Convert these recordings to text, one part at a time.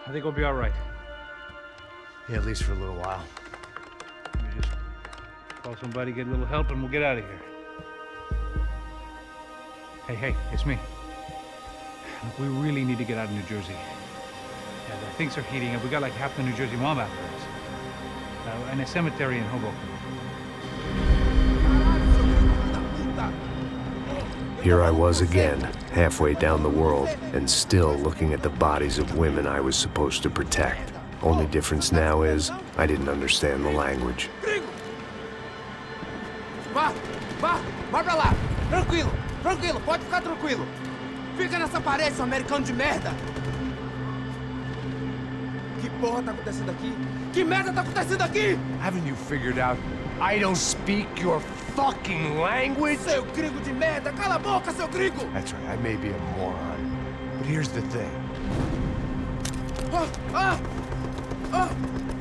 I think we'll be all right. Yeah, at least for a little while. We just call somebody, get a little help, and we'll get out of here. Hey, it's me. Look, we really need to get out of New Jersey. Things are heating up. We got like half the New Jersey mob after us. And a cemetery in Hoboken. Here I was again, halfway down the world, and still looking at the bodies of women I was supposed to protect. Only difference now is, I didn't understand the language. Vá pra lá! Tranquilo, pode ficar tranquilo! Fica nessa parede, seu americano de merda! Que porra tá acontecendo aqui? Que merda tá acontecendo aqui? Haven't you figured out I don't speak your fucking language? Seu gringo de merda! Cala a boca, seu gringo! That's right, I may be a moron, but here's the thing.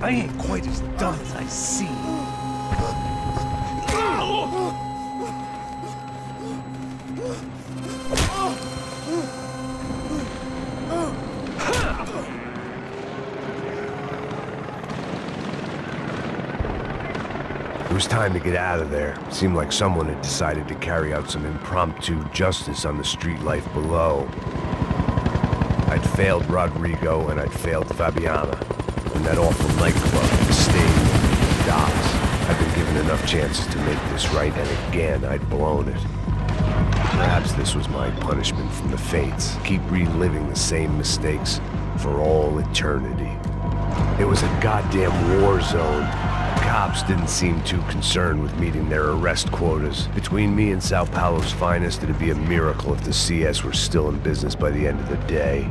I ain't quite as dumb as I seem. It was time to get out of there. It seemed like someone had decided to carry out some impromptu justice on the street life below. I'd failed Rodrigo and I'd failed Fabiana. And that awful nightclub, the stage, the docks. I'd been given enough chances to make this right, and again I'd blown it. Perhaps this was my punishment from the fates. Keep reliving the same mistakes for all eternity. It was a goddamn war zone. Cops didn't seem too concerned with meeting their arrest quotas. Between me and Sao Paulo's finest, it'd be a miracle if the CS were still in business by the end of the day.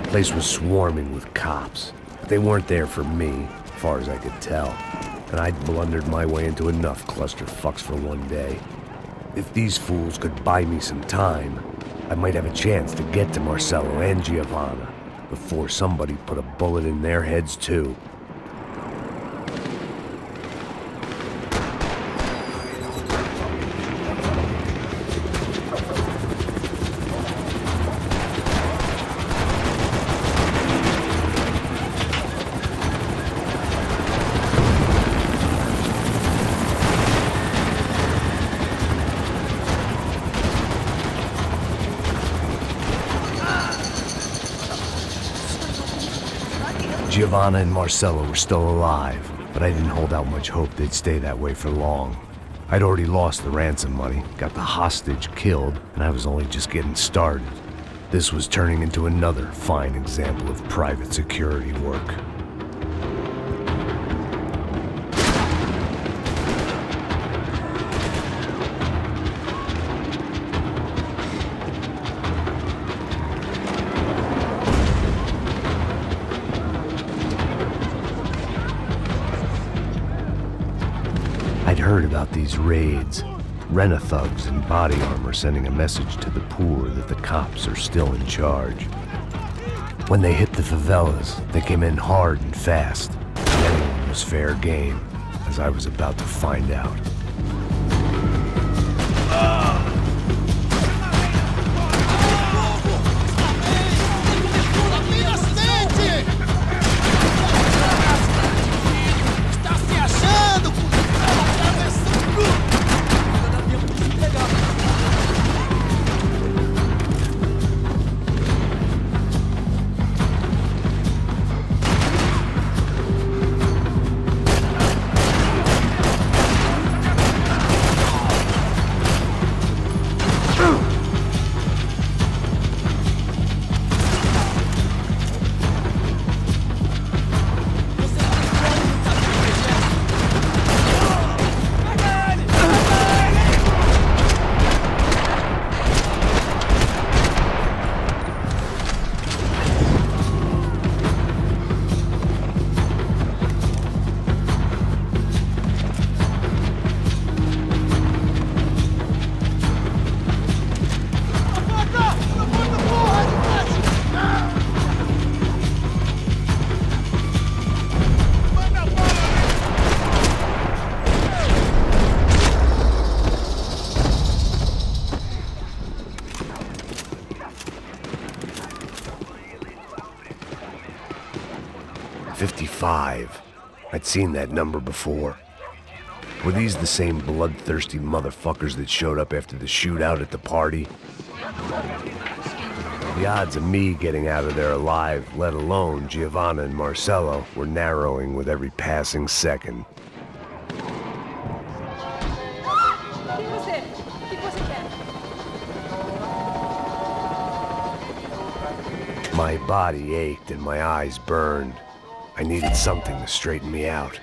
The place was swarming with cops. They weren't there for me, as far as I could tell. And I'd blundered my way into enough clusterfucks for one day. If these fools could buy me some time, I might have a chance to get to Marcelo and Giovanna before somebody put a bullet in their heads too. Giovanna and Marcelo were still alive, but I didn't hold out much hope they'd stay that way for long. I'd already lost the ransom money, got the hostage killed, and I was only just getting started. This was turning into another fine example of private security work. I'd heard about these raids. Rent-a-thugs in body armor sending a message to the poor that the cops are still in charge. When they hit the favelas, they came in hard and fast. Anyone was fair game, as I was about to find out. 55. I'd seen that number before. Were these the same bloodthirsty motherfuckers that showed up after the shootout at the party? The odds of me getting out of there alive, let alone Giovanna and Marcello, were narrowing with every passing second. My body ached and my eyes burned. I needed something to straighten me out.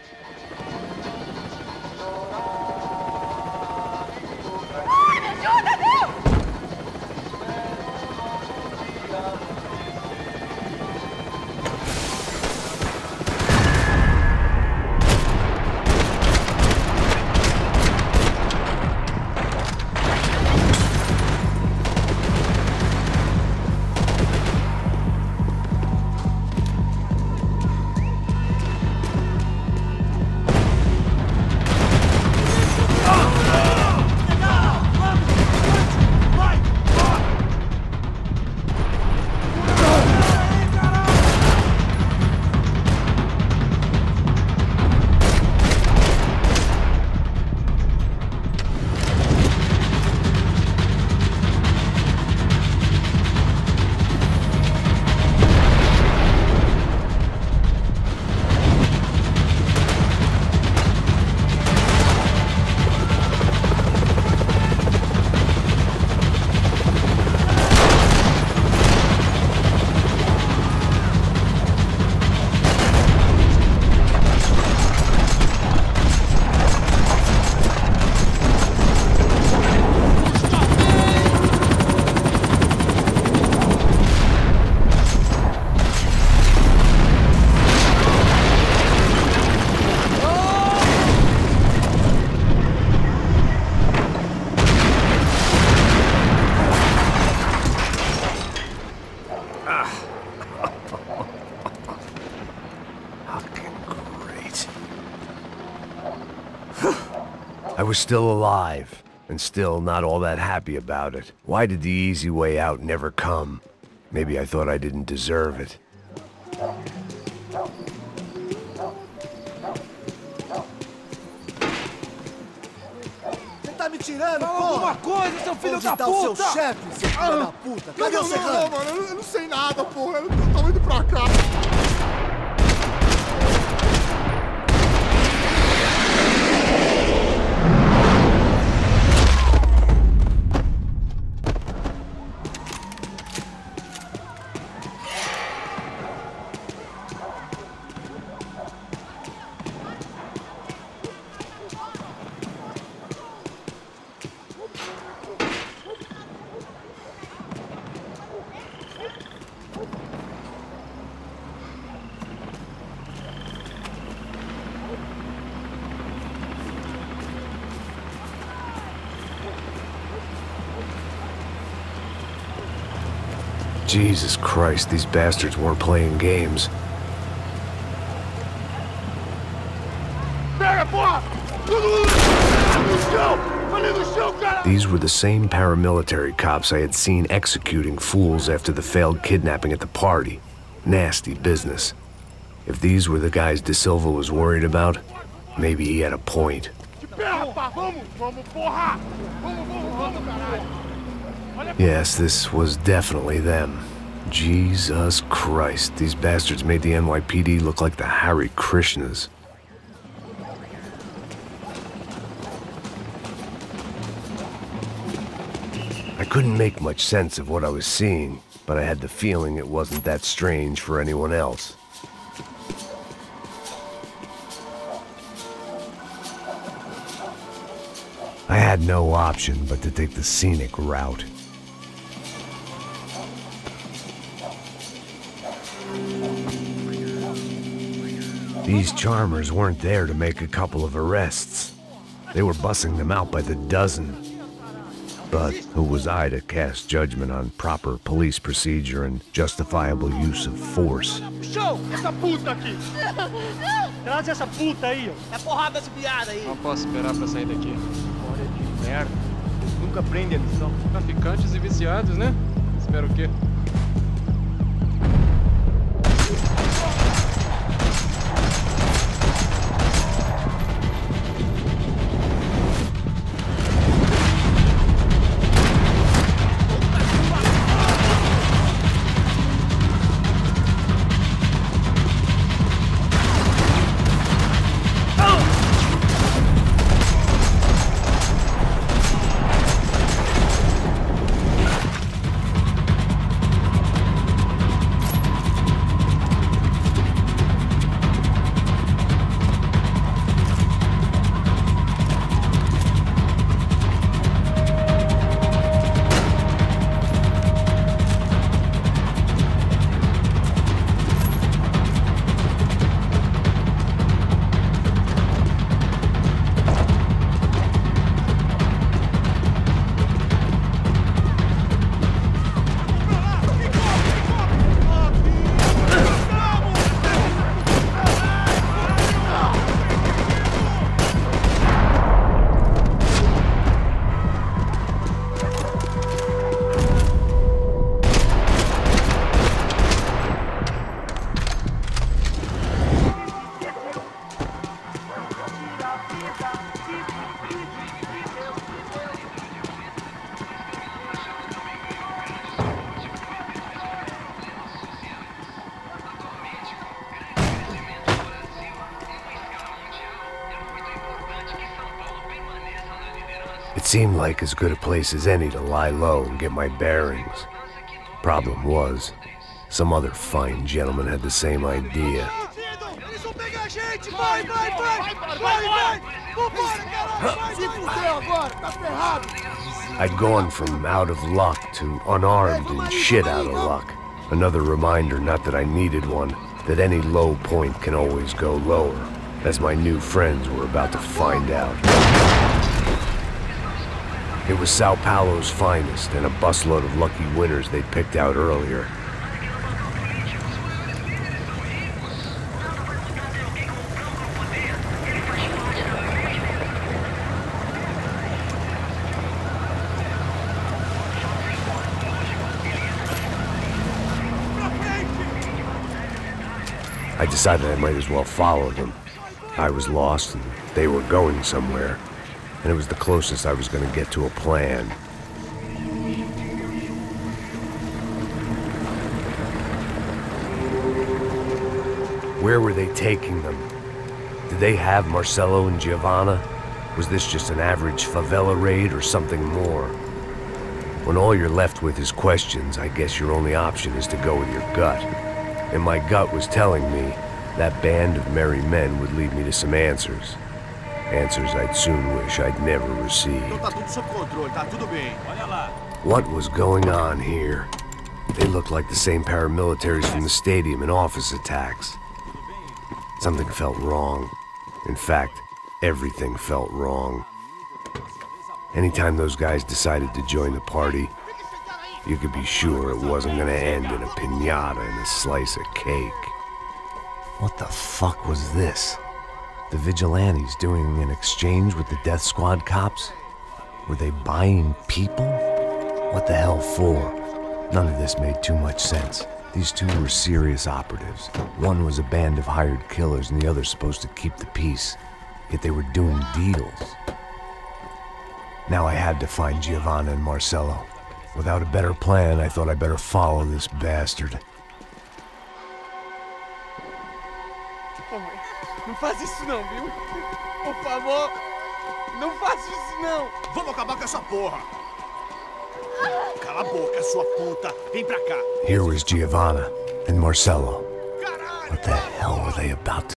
I was still alive, and still not all that happy about it. Why did the easy way out never come? Maybe I thought I didn't deserve it. Você tá me tirando, Fala porra! alguma coisa, seu filho da Onde tá o seu puta! chefe, seu filho da puta? Cadê o serrano? Não, mano, eu não sei nada, porra. Eu tô indo pra cá. Jesus Christ, these bastards weren't playing games. These were the same paramilitary cops I had seen executing fools after the failed kidnapping at the party. Nasty business. If these were the guys De Silva was worried about, maybe he had a point. Yes, this was definitely them. Jesus Christ, these bastards made the NYPD look like the Hare Krishnas. I couldn't make much sense of what I was seeing, but I had the feeling it wasn't that strange for anyone else. I had no option but to take the scenic route. These charmers weren't there to make a couple of arrests. They were bussing them out by the dozen. But who was I to cast judgment on proper police procedure and justifiable use of force? Show! Essa puta aqui! Traz essa puta aí, ó. É porrada essa piada aí. Não posso esperar pra sair daqui. Olha de merda. Eles nunca prendem a lição. Traficantes e viciados, né? Espero o quê? seemed like as good a place as any to lie low and get my bearings. Problem was, some other fine gentleman had the same idea. I'd gone from out of luck to unarmed and shit out of luck. Another reminder, not that I needed one, that any low point can always go lower, as my new friends were about to find out. It was Sao Paulo's finest and a busload of lucky winners they'd picked out earlier. I decided I might as well follow them. I was lost and they were going somewhere, and it was the closest I was going to get to a plan. Where were they taking them? Did they have Marcelo and Giovanna? Was this just an average favela raid or something more? When all you're left with is questions, I guess your only option is to go with your gut. And my gut was telling me that band of merry men would lead me to some answers. Answers I'd soon wish I'd never received. What was going on here? They looked like the same paramilitaries from the stadium in office attacks. Something felt wrong. In fact, everything felt wrong. Anytime those guys decided to join the party, you could be sure it wasn't gonna end in a piñata and a slice of cake. What the fuck was this? The vigilantes doing an exchange with the death squad cops? Were they buying people? What the hell for? None of this made too much sense. These two were serious operatives. One was a band of hired killers and the other supposed to keep the peace. Yet they were doing deals. Now I had to find Giovanna and Marcelo. Without a better plan, I thought I'd better follow this bastard. Não faz isso não, viu? Por favor, não faz isso não. Vamos acabar com essa porra. Cala a boca, sua puta. Vem pra cá. Here was Giovanna and Marcelo. What the hell were they about to